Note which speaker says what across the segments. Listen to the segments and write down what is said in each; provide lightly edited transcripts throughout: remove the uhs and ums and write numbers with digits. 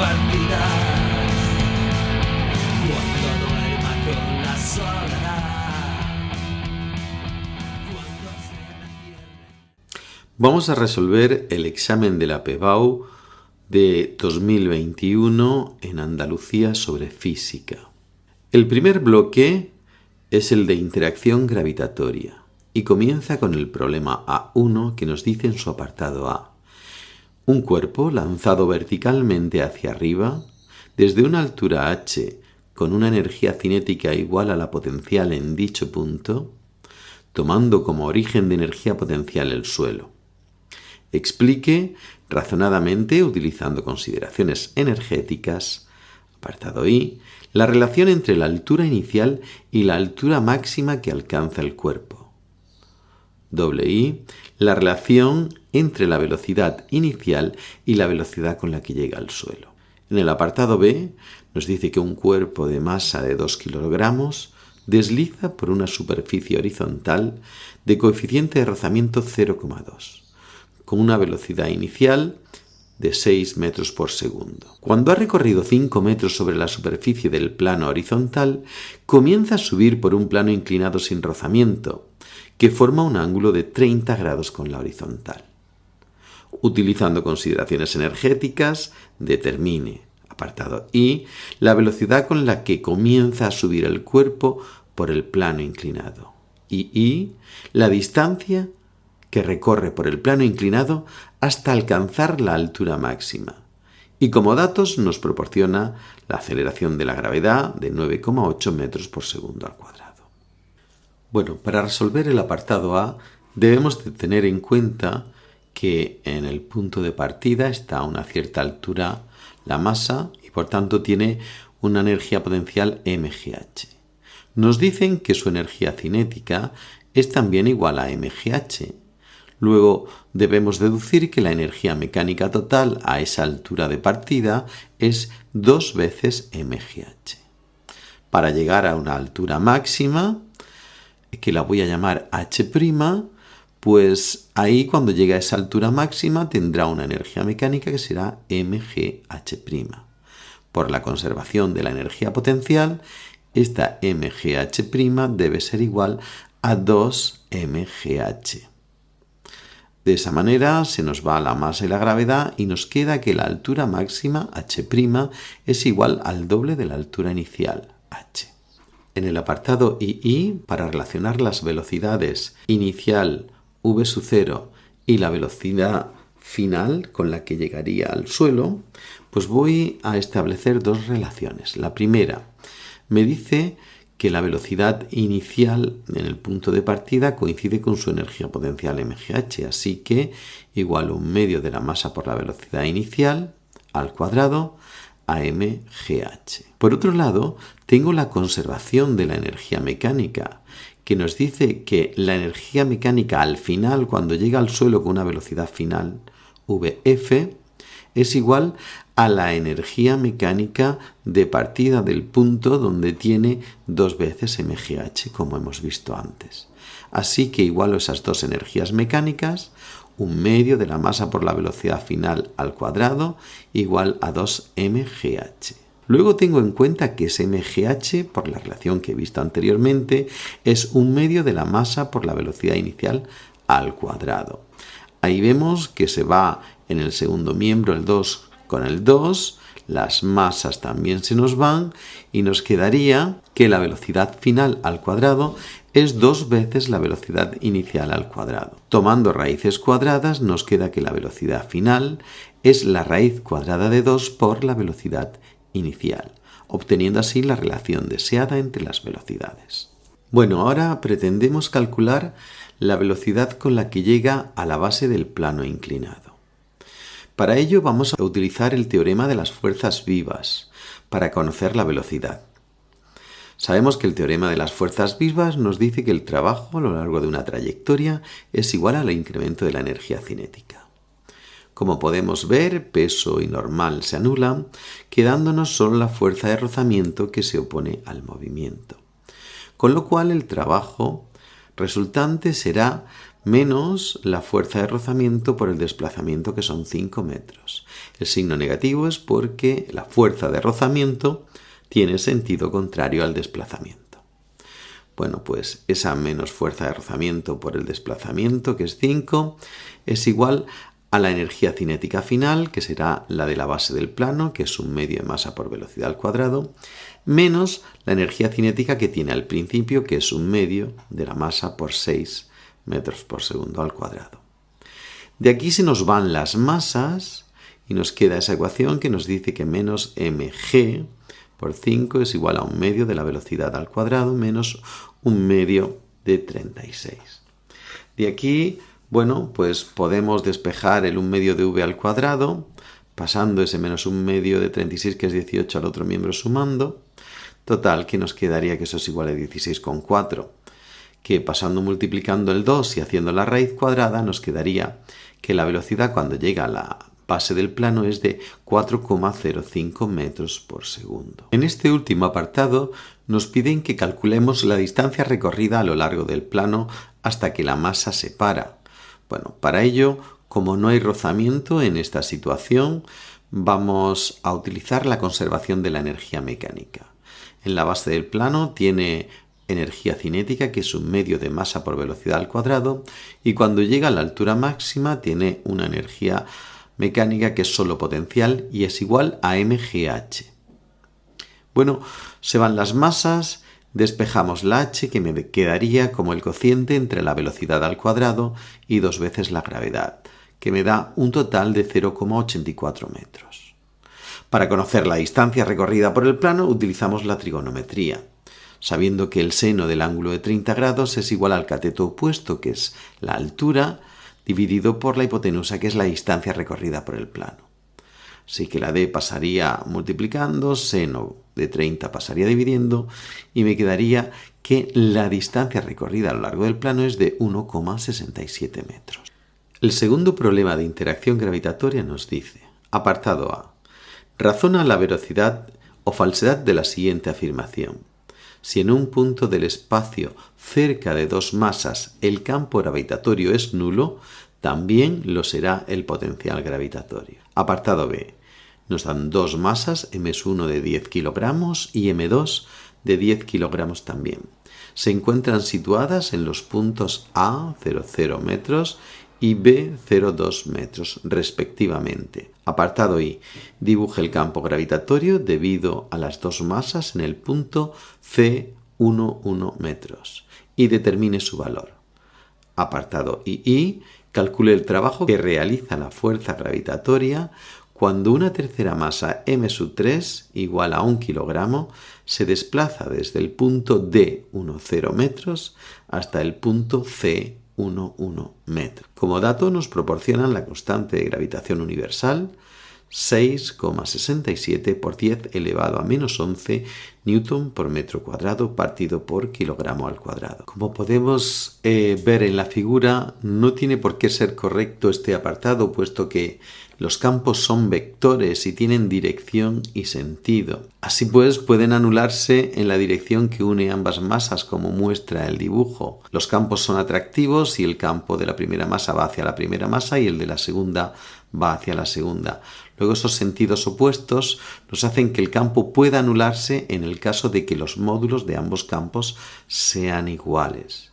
Speaker 1: partidas, cuando duerma con la soledad, cuando se me cierre.
Speaker 2: Vamos a resolver el examen de la PEBAU de 2021 en Andalucía sobre física. El primer bloque es el de interacción gravitatoria y comienza con el problema A1 que nos dice en su apartado A. Un cuerpo lanzado verticalmente hacia arriba desde una altura h con una energía cinética igual a la potencial en dicho punto, tomando como origen de energía potencial el suelo. Explique razonadamente, utilizando consideraciones energéticas, apartado I, la relación entre la altura inicial y la altura máxima que alcanza el cuerpo. Doble I, la relación entre la velocidad inicial y la velocidad con la que llega al suelo. En el apartado B nos dice que un cuerpo de masa de 2 kilogramos desliza por una superficie horizontal de coeficiente de rozamiento 0,2. con una velocidad inicial de 6 metros por segundo. Cuando ha recorrido 5 metros sobre la superficie del plano horizontal, comienza a subir por un plano inclinado sin rozamiento, que forma un ángulo de 30 grados con la horizontal. Utilizando consideraciones energéticas, determine, apartado I, la velocidad con la que comienza a subir el cuerpo por el plano inclinado. Y I, la distancia que recorre por el plano inclinado hasta alcanzar la altura máxima. Y como datos nos proporciona la aceleración de la gravedad de 9,8 metros por segundo al cuadrado. Bueno, para resolver el apartado A debemos de tener en cuenta que en el punto de partida está a una cierta altura la masa y por tanto tiene una energía potencial mgh. Nos dicen que su energía cinética es también igual a mgh. Luego debemos deducir que la energía mecánica total a esa altura de partida es 2 veces mgh. Para llegar a una altura máxima, que la voy a llamar h', pues ahí cuando llegue a esa altura máxima tendrá una energía mecánica que será mgh'. Por la conservación de la energía potencial, esta mgh' debe ser igual a 2 mgh. De esa manera se nos va la masa y la gravedad y nos queda que la altura máxima, h', es igual al doble de la altura inicial, h. En el apartado II, para relacionar las velocidades inicial, v0, y la velocidad final con la que llegaría al suelo, pues voy a establecer dos relaciones. La primera me dice que la velocidad inicial en el punto de partida coincide con su energía potencial mgh, así que igual 1/2 de la masa por la velocidad inicial al cuadrado a mgh. Por otro lado, tengo la conservación de la energía mecánica, que nos dice que la energía mecánica al final, cuando llega al suelo con una velocidad final, vf, es igual a la energía mecánica de partida del punto donde tiene 2 veces mgh, como hemos visto antes. Así que igualo esas dos energías mecánicas, 1/2 de la masa por la velocidad final al cuadrado, igual a 2 mgh. Luego tengo en cuenta que ese mgh, por la relación que he visto anteriormente, es 1/2 de la masa por la velocidad inicial al cuadrado. Ahí vemos que se va en el segundo miembro el 2 con el 2, las masas también se nos van y nos quedaría que la velocidad final al cuadrado es 2 veces la velocidad inicial al cuadrado. Tomando raíces cuadradas nos queda que la velocidad final es la raíz cuadrada de 2 por la velocidad inicial, obteniendo así la relación deseada entre las velocidades. Bueno, ahora pretendemos calcular la velocidad con la que llega a la base del plano inclinado. Para ello vamos a utilizar el teorema de las fuerzas vivas para conocer la velocidad. Sabemos que el teorema de las fuerzas vivas nos dice que el trabajo a lo largo de una trayectoria es igual al incremento de la energía cinética. Como podemos ver, peso y normal se anulan, quedándonos solo la fuerza de rozamiento que se opone al movimiento. Con lo cual el trabajo resultante será menos la fuerza de rozamiento por el desplazamiento, que son 5 metros. El signo negativo es porque la fuerza de rozamiento tiene sentido contrario al desplazamiento. Bueno, pues esa menos fuerza de rozamiento por el desplazamiento, que es 5, es igual a la energía cinética final, que será la de la base del plano, que es un medio de masa por velocidad al cuadrado, menos la energía cinética que tiene al principio, que es un medio de la masa por 6 metros por segundo al cuadrado. De aquí se nos van las masas y nos queda esa ecuación que nos dice que menos mg por 5 es igual a un medio de la velocidad al cuadrado menos un medio de 36. De aquí, bueno, pues podemos despejar el 1 medio de v al cuadrado, pasando ese menos 1 medio de 36, que es 18, al otro miembro sumando. Total, que nos quedaría que eso es igual a 16,4, que pasando multiplicando el 2 y haciendo la raíz cuadrada, nos quedaría que la velocidad cuando llega a la base del plano es de 4,05 metros por segundo. En este último apartado nos piden que calculemos la distancia recorrida a lo largo del plano hasta que la masa se para. Bueno, para ello, como no hay rozamiento en esta situación, vamos a utilizar la conservación de la energía mecánica. En la base del plano tiene energía cinética, que es un medio de masa por velocidad al cuadrado, y cuando llega a la altura máxima tiene una energía mecánica que es solo potencial y es igual a mgh. Bueno, se van las masas, despejamos la h, que me quedaría como el cociente entre la velocidad al cuadrado y 2 veces la gravedad, que me da un total de 0,84 metros. Para conocer la distancia recorrida por el plano utilizamos la trigonometría, sabiendo que el seno del ángulo de 30 grados es igual al cateto opuesto, que es la altura, dividido por la hipotenusa, que es la distancia recorrida por el plano. Así que la d pasaría multiplicando, seno de 30 pasaría dividiendo, y me quedaría que la distancia recorrida a lo largo del plano es de 1,67 metros. El segundo problema de interacción gravitatoria nos dice, apartado A, razona la veracidad o falsedad de la siguiente afirmación. Si en un punto del espacio cerca de dos masas el campo gravitatorio es nulo, también lo será el potencial gravitatorio. Apartado B. Nos dan dos masas, M1 de 10 kilogramos y M2 de 10 kilogramos también. Se encuentran situadas en los puntos A, 0,0 metros, y B, 0,2 metros, respectivamente. Apartado I. Dibuje el campo gravitatorio debido a las dos masas en el punto C, 1,1 metros, y determine su valor. Apartado II. Calcule el trabajo que realiza la fuerza gravitatoria cuando una tercera masa M3 igual a 1 kilogramo se desplaza desde el punto D, 1,0 metros, hasta el punto C, 1,1 metro. Como dato nos proporcionan la constante de gravitación universal, 6,67 por 10 elevado a menos 11 newton por metro cuadrado partido por kilogramo al cuadrado. Como podemos ver en la figura, no tiene por qué ser correcto este apartado, puesto que los campos son vectores y tienen dirección y sentido. Así pues, pueden anularse en la dirección que une ambas masas, como muestra el dibujo. Los campos son atractivos si el campo de la primera masa va hacia la primera masa y el de la segunda va hacia la segunda. Luego esos sentidos opuestos nos hacen que el campo pueda anularse en el caso de que los módulos de ambos campos sean iguales.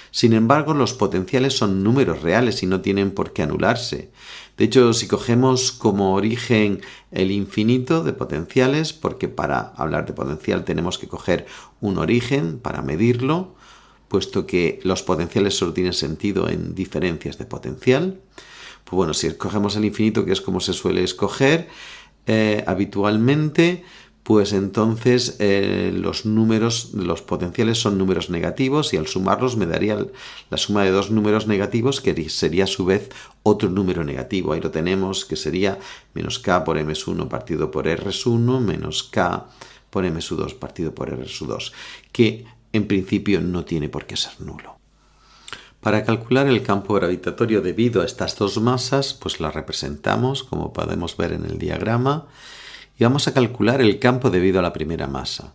Speaker 2: Sin embargo, los potenciales son números reales y no tienen por qué anularse. De hecho, si cogemos como origen el infinito de potenciales, porque para hablar de potencial tenemos que coger un origen para medirlo, puesto que los potenciales solo tienen sentido en diferencias de potencial. Pues bueno, si escogemos el infinito, que es como se suele escoger habitualmente, pues entonces los potenciales son números negativos y al sumarlos me daría la suma de dos números negativos, que sería a su vez otro número negativo. Ahí lo tenemos, que sería menos k por m1 partido por r1 menos k por m2 partido por r2, que en principio no tiene por qué ser nulo. Para calcular el campo gravitatorio debido a estas dos masas, pues las representamos, como podemos ver en el diagrama, y vamos a calcular el campo debido a la primera masa.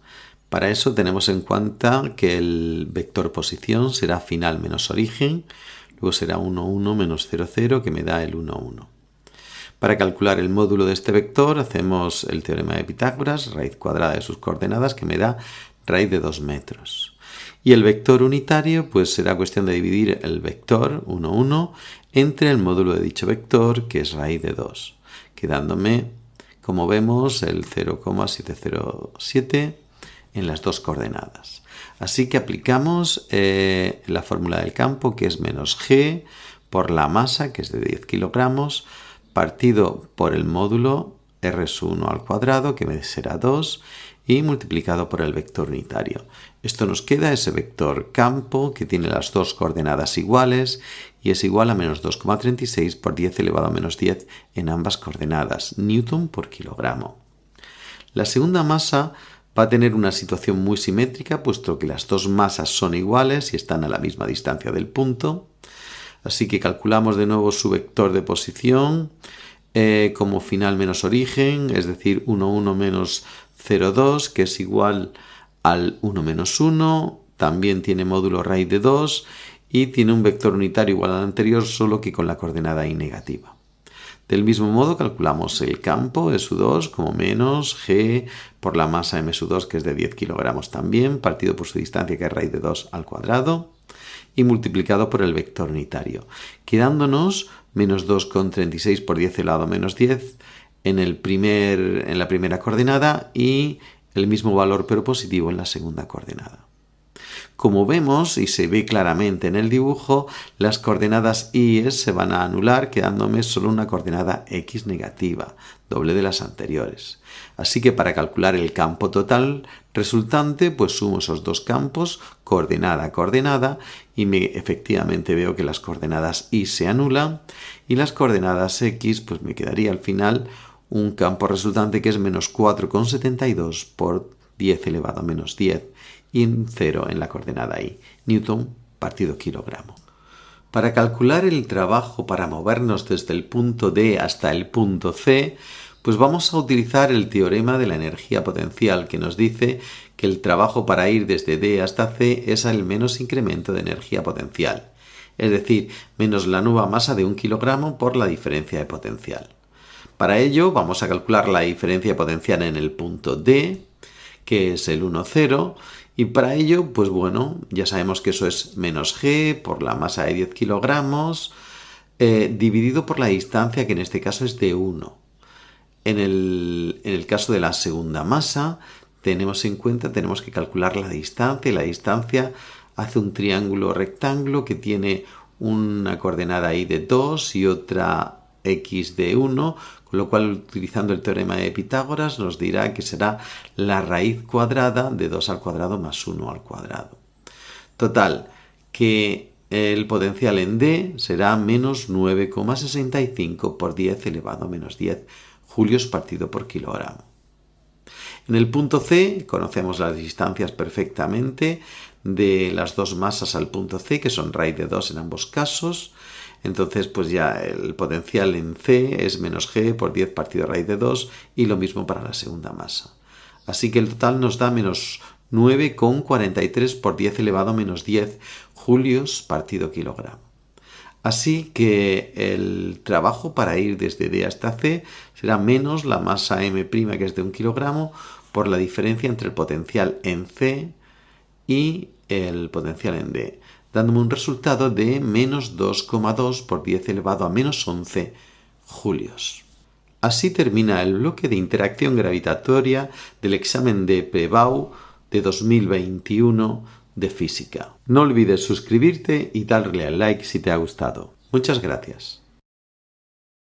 Speaker 2: Para eso tenemos en cuenta que el vector posición será final menos origen, luego será 1, 1 menos 0, 0, que me da el 1, 1. Para calcular el módulo de este vector hacemos el teorema de Pitágoras, raíz cuadrada de sus coordenadas, que me da raíz de 2 metros. Y el vector unitario, pues será cuestión de dividir el vector 1, 1 entre el módulo de dicho vector, que es raíz de 2, quedándome, como vemos, el 0,707 en las dos coordenadas. Así que aplicamos la fórmula del campo, que es menos g por la masa, que es de 10 kilogramos, partido por el módulo R1 al cuadrado, que será 2, y multiplicado por el vector unitario. Esto nos queda ese vector campo, que tiene las dos coordenadas iguales, y es igual a menos 2,36 por 10 elevado a menos 10 en ambas coordenadas, newton por kilogramo. La segunda masa va a tener una situación muy simétrica, puesto que las dos masas son iguales y están a la misma distancia del punto. Así que calculamos de nuevo su vector de posición como final menos origen, es decir, 1, 1 menos 0, 2, que es igual al 1 menos 1. También tiene módulo raíz de 2 y tiene un vector unitario igual al anterior, solo que con la coordenada y negativa. Del mismo modo calculamos el campo SU2 como menos g por la masa MSU2, que es de 10 kilogramos también, partido por su distancia, que es raíz de 2 al cuadrado, y multiplicado por el vector unitario, quedándonos menos 2,36 por 10 elevado a menos 10 en la primera coordenada y el mismo valor pero positivo en la segunda coordenada. Como vemos y se ve claramente en el dibujo, las coordenadas y y se van a anular, quedándome solo una coordenada x negativa, doble de las anteriores. Así que para calcular el campo total resultante, pues sumo esos dos campos, coordenada a coordenada, y efectivamente veo que las coordenadas y se anulan, y las coordenadas x, pues me quedaría al final un campo resultante que es menos 4,72 por 10 elevado a menos 10, y un 0 en la coordenada y, newton partido kilogramo. Para calcular el trabajo para movernos desde el punto D hasta el punto C, pues vamos a utilizar el teorema de la energía potencial, que nos dice que el trabajo para ir desde D hasta C es el menos incremento de energía potencial, es decir, menos la nueva masa de 1 kilogramo por la diferencia de potencial. Para ello vamos a calcular la diferencia de potencial en el punto D, que es el 1, 0, y para ello, pues bueno, ya sabemos que eso es menos g por la masa de 10 kilogramos dividido por la distancia, que en este caso es de 1. En el caso de la segunda masa, tenemos que calcular la distancia, y la distancia hace un triángulo rectángulo que tiene una coordenada y de 2 y otra x de 1, con lo cual, utilizando el teorema de Pitágoras, nos dirá que será la raíz cuadrada de 2 al cuadrado más 1 al cuadrado. Total, que el potencial en D será menos 9,65 por 10 elevado a menos 10 julios partido por kilogramo. En el punto C conocemos las distancias perfectamente de las dos masas al punto C, que son raíz de 2 en ambos casos. Entonces, pues ya el potencial en C es menos g por 10 partido raíz de 2, y lo mismo para la segunda masa. Así que el total nos da menos 9,43 por 10 elevado a menos 10 julios partido kilogramo. Así que el trabajo para ir desde D hasta C será menos la masa m', que es de 1 kilogramo, por la diferencia entre el potencial en C y el potencial en D, dándome un resultado de menos 2,2 por 10 elevado a menos 11 julios. Así termina el bloque de interacción gravitatoria del examen de Pebau de 2021 de física. No olvides suscribirte y darle al like si te ha gustado. Muchas gracias.